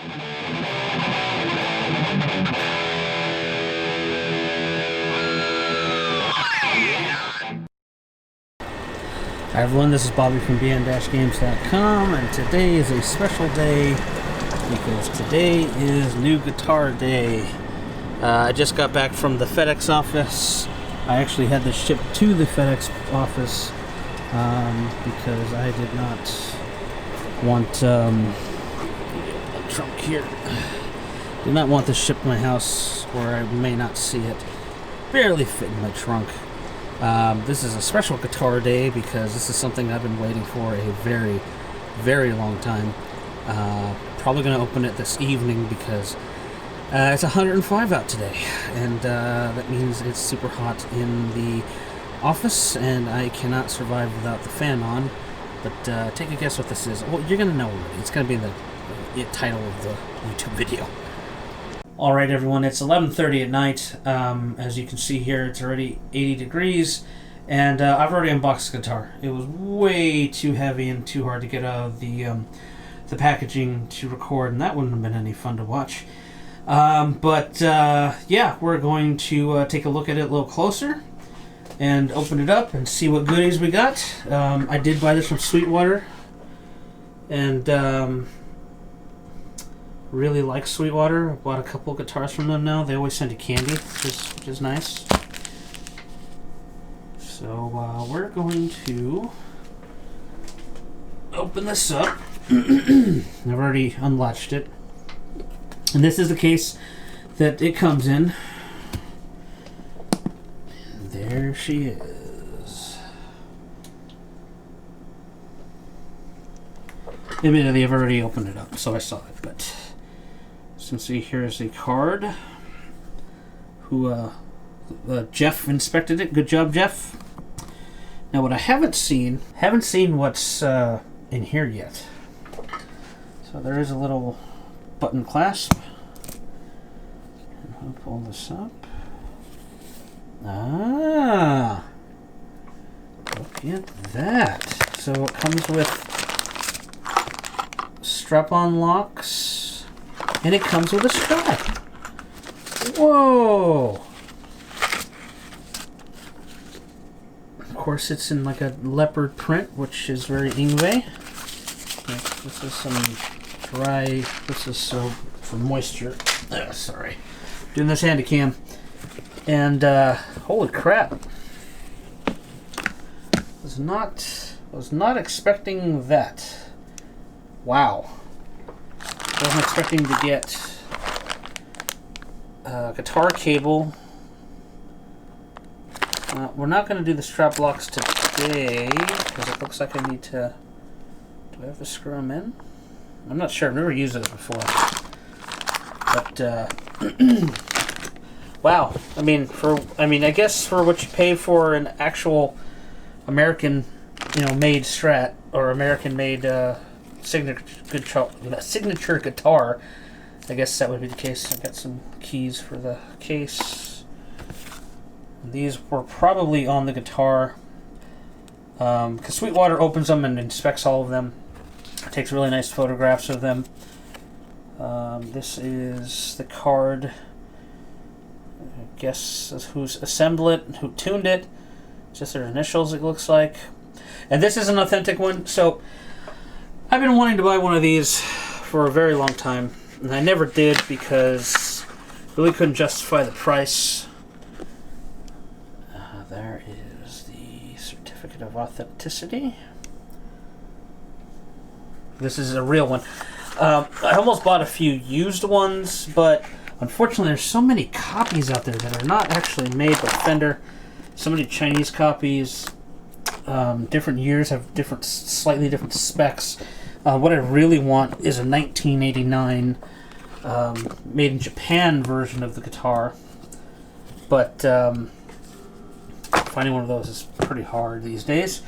Hi everyone, this is Bobby from bn-games.com, and today is a special day because today is new guitar day. I just got back from the FedEx office. I actually had this shipped to the FedEx office because I did not want trunk here. Did not want this shipped to my house where I may not see it. Barely fit in my trunk. This is a special guitar day because this is something I've been waiting for a very, very long time. Probably going to open it this evening because it's 105 out today, and that means it's super hot in the office, and I cannot survive without the fan on. But take a guess what this is. Well, you're going to know already. It's going to be in the title of the YouTube video. Alright everyone, it's 11:30 at night. As you can see here, it's already 80 degrees, and I've already unboxed the guitar. It was way too heavy and too hard to get out of the packaging to record, and that wouldn't have been any fun to watch. Yeah, we're going to take a look at it a little closer and open it up and see what goodies we got. I did buy this from Sweetwater, and really like Sweetwater. I bought a couple guitars from them now. They always send you candy, which is nice. So we're going to open this up. I've already unlatched it. And this is the case that it comes in. And there she is. Admittedly, I've already opened it up, so I saw it, but you can see here's a card. Jeff inspected it. Good job, Jeff. Now, what I haven't seen what's in here yet. So there is a little button clasp. And I'll pull this up. Ah, look at that. So it comes with strap-on locks. And it comes with a strap. Whoa! Of course, it's in like a leopard print, which is very Yngwie. This is some dry. This is so for moisture. Sorry, doing this handy cam. And holy crap! Was not expecting that. Wow. I wasn't expecting to get a guitar cable. We're not going to do the strap locks today because it looks like I need to. Do I have to screw them in? I'm not sure. I've never used this before. But wow. I guess for what you pay for an actual American, made Strat or American-made signature guitar, I guess that would be the case. I got some keys for the case. These were probably on the guitar because Sweetwater opens them and inspects all of them. Takes really nice photographs of them. This is the card. I guess who's assembled it, who tuned it. Just their initials, it looks like. And this is an authentic one. So I've been wanting to buy one of these for a very long time, and I never did because I really couldn't justify the price. There is the certificate of authenticity. This is a real one. I almost bought a few used ones, but unfortunately there's so many copies out there that are not actually made by Fender. So many Chinese copies. Different years have slightly different specs. What I really want is a 1989 made in Japan version of the guitar, but finding one of those is pretty hard these days.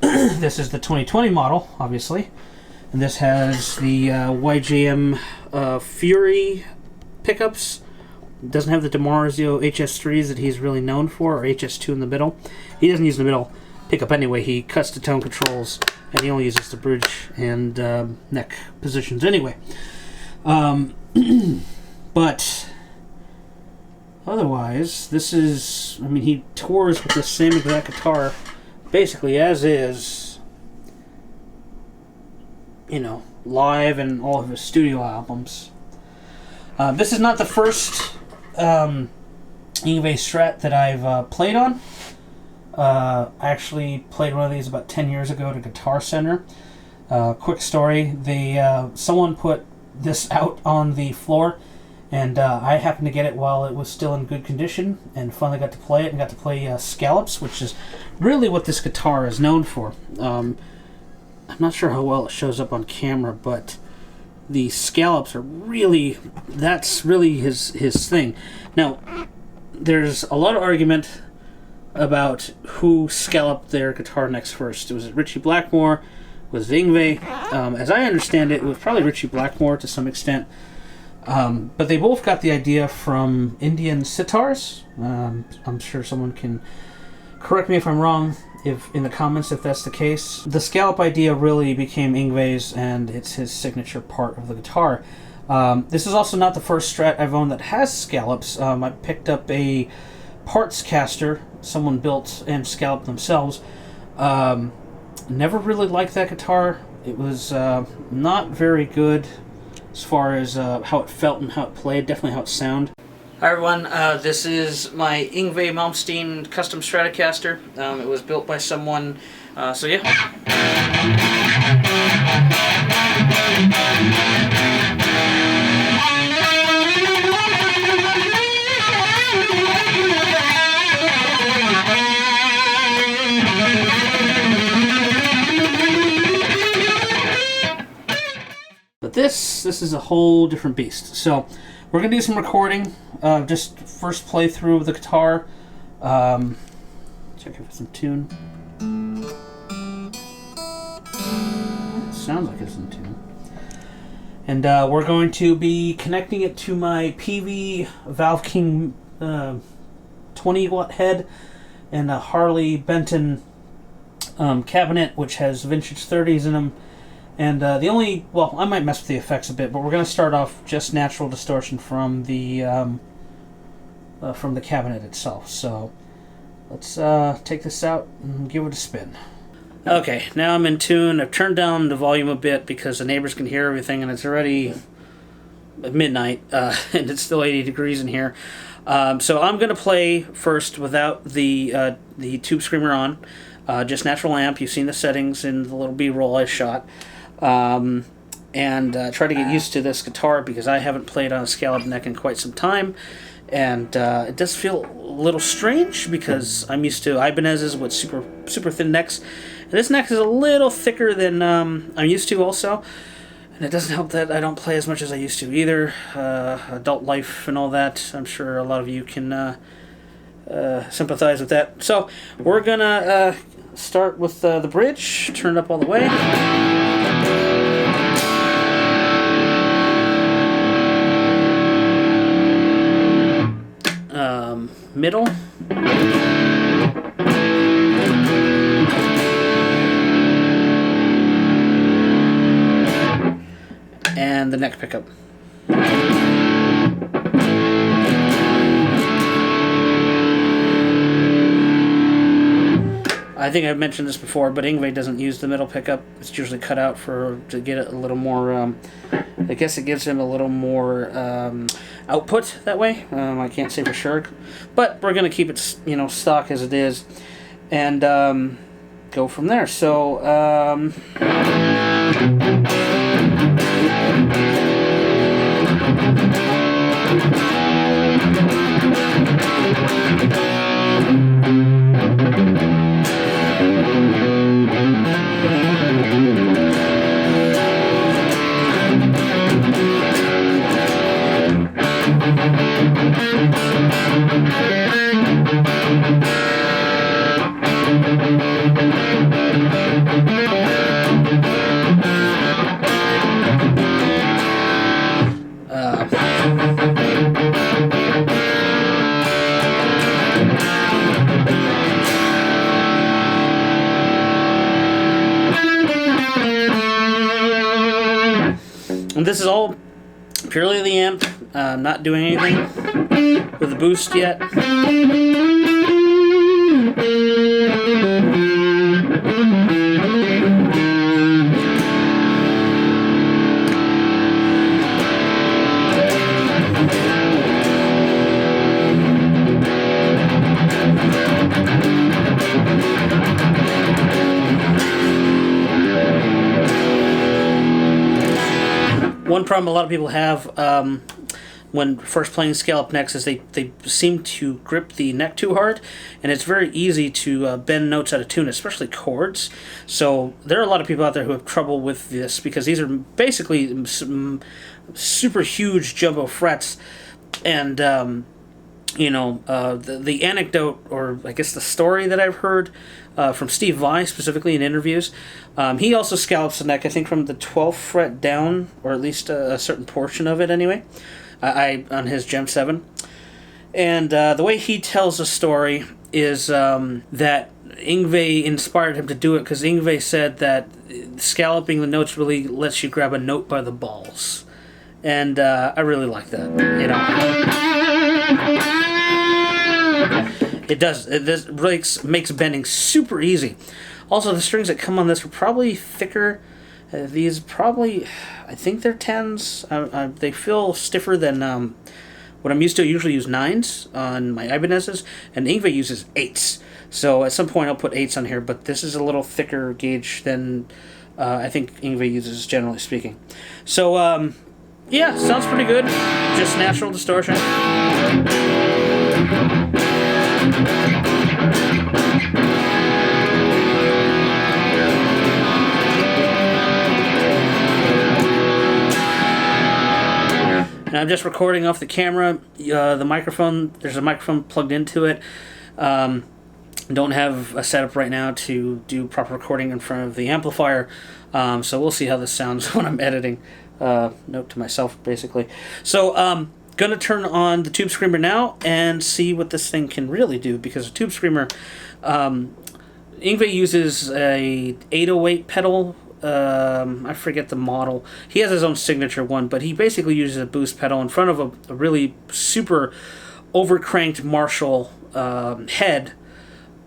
This is the 2020 model, obviously, and this has the YJM Fury pickups. It doesn't have the DiMarzio HS3s that he's really known for, or HS2 in the middle. He doesn't use the middle pickup anyway. He cuts the tone controls, and he only uses the bridge and neck positions anyway. But otherwise, this is, I mean, he tours with the same exact guitar basically as is, you know, live and all of his studio albums. This is not the first Yngwie Strat that I've played on. I actually played one of these about 10 years ago at a Guitar Center. Quick story, someone put this out on the floor, and I happened to get it while it was still in good condition, and finally got to play it, and got to play scallops, which is really what this guitar is known for. I'm not sure how well it shows up on camera, but the scallops are really, that's really his thing. Now, there's a lot of argument about who scalloped their guitar necks first. Was it Ritchie Blackmore? Was it Yngwie? As I understand it, it was probably Ritchie Blackmore to some extent. But they both got the idea from Indian sitars. I'm sure someone can correct me if I'm wrong, if in the comments if that's the case. The scallop idea really became Yngwie's, and it's his signature part of the guitar. This is also not the first Strat I've owned that has scallops. I picked up a parts caster someone built and scalloped themselves. Never really liked that guitar. It was not very good as far as how it felt and how it played, definitely how it sounded. Hi everyone, this is my Yngwie Malmsteen custom Stratocaster. It was built by someone, so yeah. But this is a whole different beast. So we're gonna do some recording, just first playthrough of the guitar. Check it for some tune. Sounds like it's in tune. And we're going to be connecting it to my PV Valve King 20 watt head and a Harley Benton cabinet, which has vintage 30s in them. And the only, well, I might mess with the effects a bit, but we're going to start off just natural distortion from the cabinet itself. So let's take this out and give it a spin. Okay, now I'm in tune. I've turned down the volume a bit because the neighbors can hear everything, and it's already midnight, and it's still 80 degrees in here. So I'm going to play first without the tube screamer on, just natural amp. You've seen the settings in the little B-roll I shot. And try to get used to this guitar because I haven't played on a scallop neck in quite some time, and it does feel a little strange because I'm used to Ibanez's with super thin necks, and this neck is a little thicker than I'm used to also, and it doesn't help that I don't play as much as I used to either. Adult life and all that, I'm sure a lot of you can sympathize with that. So we're gonna start with the bridge, turn it up all the way. Middle, and the neck pickup. I think I've mentioned this before, but Yngwie doesn't use the middle pickup. It's usually cut out to get it a little more, I guess it gives him a little more output that way. I can't say for sure, but we're going to keep it, you know, stock as it is, and go from there. So, and this is all Purely the amp, not doing anything with the boost yet. One problem a lot of people have when first playing scale up necks is they seem to grip the neck too hard, and it's very easy to bend notes out of tune, especially chords. So there are a lot of people out there who have trouble with this because these are basically super huge jumbo frets, and the anecdote, or I guess the story that I've heard from Steve Vai, specifically in interviews, he also scallops the neck, I think, from the 12th fret down, or at least a certain portion of it anyway, on his Gem 7. And the way he tells the story is that Yngwie inspired him to do it because Yngwie said that scalloping the notes really lets you grab a note by the balls. And I really like that, you know. It does. This really makes bending super easy. Also, the strings that come on this are probably thicker. These probably, I think they're 10s. They feel stiffer than what I'm used to. I usually use 9s on my Ibanez's, and Yngwie uses 8s. So at some point I'll put 8s on here, but this is a little thicker gauge than I think Yngwie uses, generally speaking. So, yeah, sounds pretty good. Just natural distortion. And I'm just recording off the camera. The microphone, there's a microphone plugged into it. Don't have a setup right now to do proper recording in front of the amplifier. So we'll see how this sounds when I'm editing. Note to myself, basically. So, gonna turn on the Tube Screamer now and see what this thing can really do, because the Tube Screamer, Yngwie uses a 808 pedal. I forget the model. He has his own signature one, but he basically uses a boost pedal in front of a really super overcranked Marshall head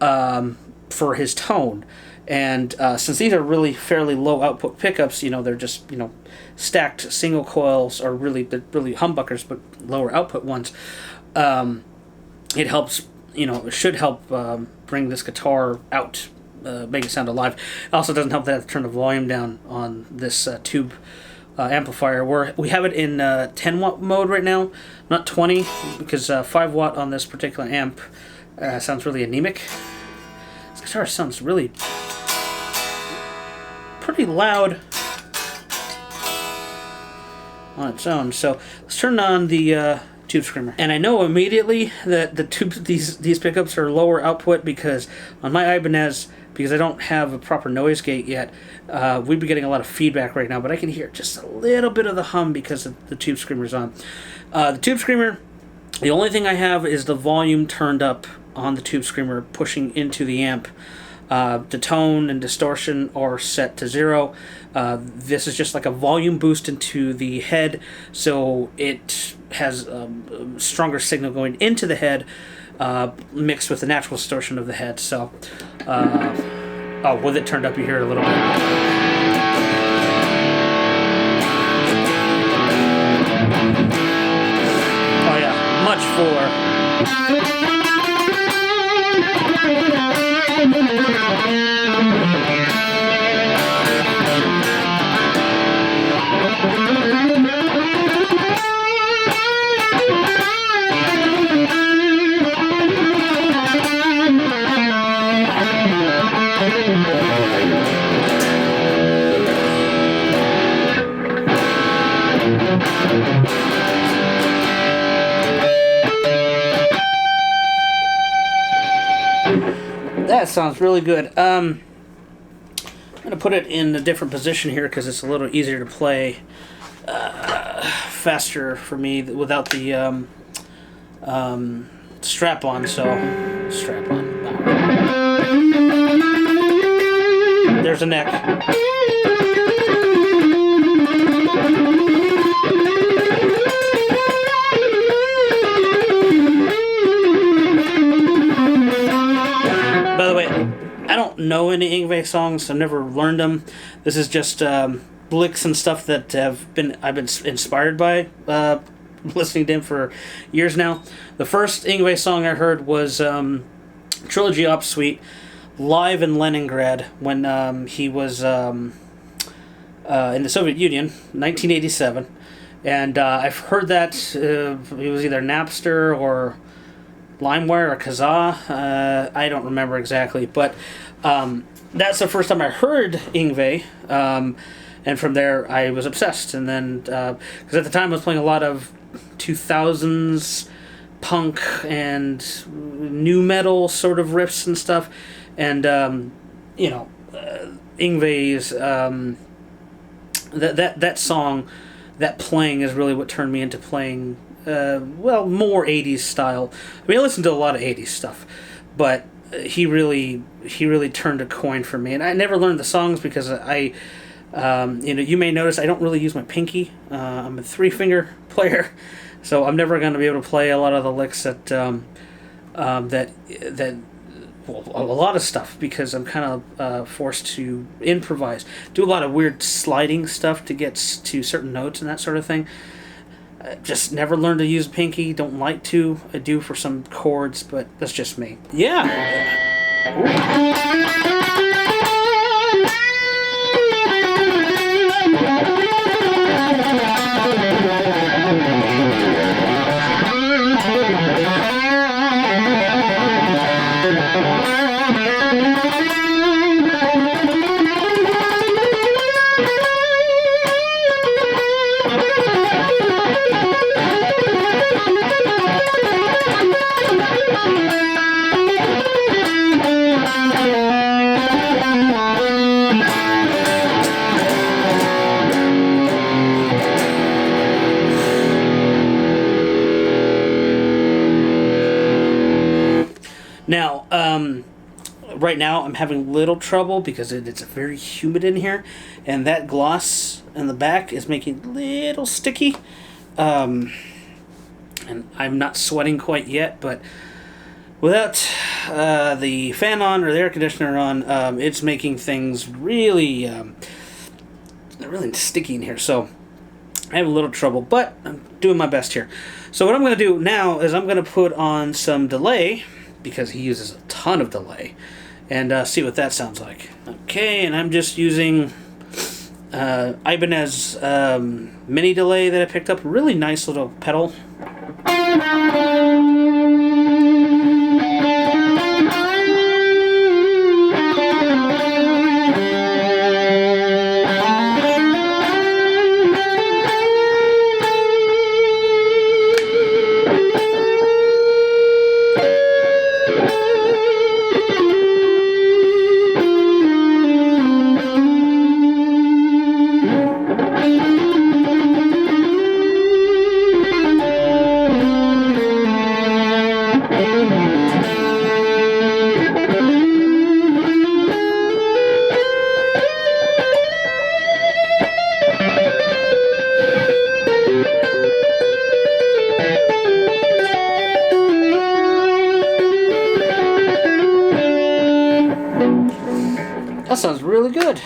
for his tone. And since these are really fairly low output pickups, you know, they're just, you know, stacked single coils, or really humbuckers, but lower output ones. It helps, you know, it should help bring this guitar out, make it sound alive. It also doesn't help that I have to turn the volume down on this tube amplifier. We have it in 10 watt mode right now, not 20, because 5 watt on this particular amp sounds really anemic. This guitar sounds really pretty loud on its own. So let's turn on the Tube Screamer. And I know immediately that these pickups are lower output because on my Ibanez, because I don't have a proper noise gate yet, we'd be getting a lot of feedback right now, but I can hear just a little bit of the hum because the Tube Screamer's on. The Tube Screamer, the only thing I have is the volume turned up on the Tube Screamer, pushing into the amp. The tone and distortion are set to 0. This is just like a volume boost into the head, so it has a stronger signal going into the head, mixed with the natural distortion of the head. So, with it turned up, you hear it a little bit. Oh yeah, much fuller. That sounds really good. I'm going to put it in a different position here because it's a little easier to play faster for me without the strap-on. So, strap-on. There's a neck. know any Yngwie songs. I've never learned them. This is just licks and stuff that I've been inspired by listening to him for years now. The first Yngwie song I heard was Trilogy Op Suite, live in Leningrad when he was in the Soviet Union, 1987. And I've heard that it was either Napster or LimeWire or Kazaa. I don't remember exactly, but that's the first time I heard Yngwie. And from there, I was obsessed. And then, because at the time I was playing a lot of 2000s punk and nu metal sort of riffs and stuff. And, Yngwie's, that song, that playing is really what turned me into playing, more 80s style. I mean, I listened to a lot of 80s stuff, but he really turned a coin for me. And I never learned the songs because you may notice I don't really use my pinky. I'm a 3-finger player, so I'm never going to be able to play a lot of the licks that a lot of stuff, because I'm kind of forced to improvise. Do a lot of weird sliding stuff to get to certain notes and that sort of thing. Just never learned to use pinky. Don't like to. I do for some chords, but that's just me. Yeah. Now, right now I'm having little trouble because it's very humid in here, and that gloss in the back is making it a little sticky. And I'm not sweating quite yet, but without the fan on or the air conditioner on, it's making things really, really sticky in here. So I have a little trouble, but I'm doing my best here. So what I'm going to do now is I'm going to put on some delay, because he uses a ton of delay, and see what that sounds like. Okay, and I'm just using Ibanez mini delay that I picked up. Really nice little pedal. That sounds really good.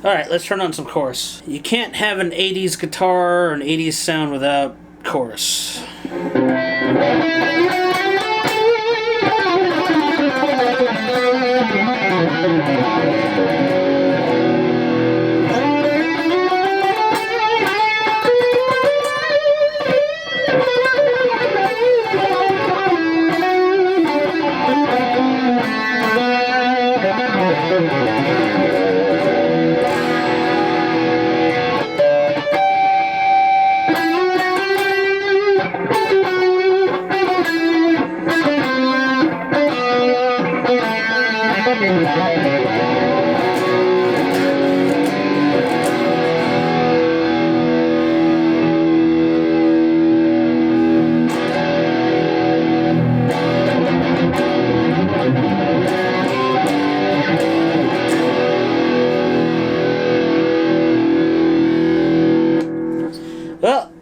Alright, let's turn on some chorus. You can't have an 80s guitar or an 80s sound without chorus.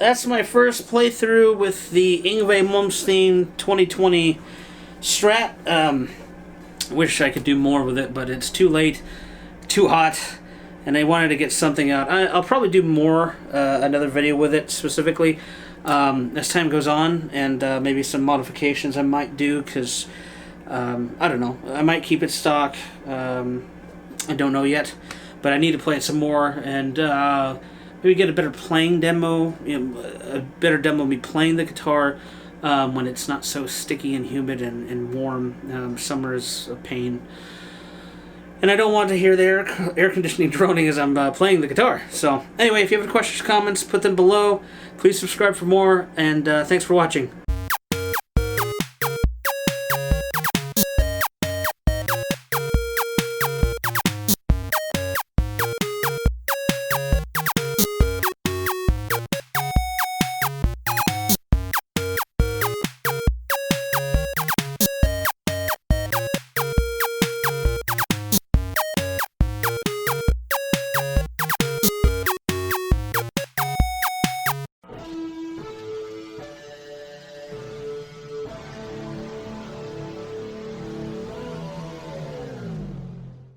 that's my first playthrough with the Yngwie Malmsteen 2020 Strat. Wish I could do more with it, but it's too late, too hot, and I wanted to get something out. I'll probably do more, another video with it specifically as time goes on, and maybe some modifications I might do, because I don't know, I might keep it stock. I don't know yet, but I need to play it some more, and maybe get a better playing demo, a better demo of me playing the guitar when it's not so sticky and humid and warm. Summer is a pain. And I don't want to hear the air conditioning droning as I'm playing the guitar. So anyway, if you have any questions or comments, put them below. Please subscribe for more, and thanks for watching.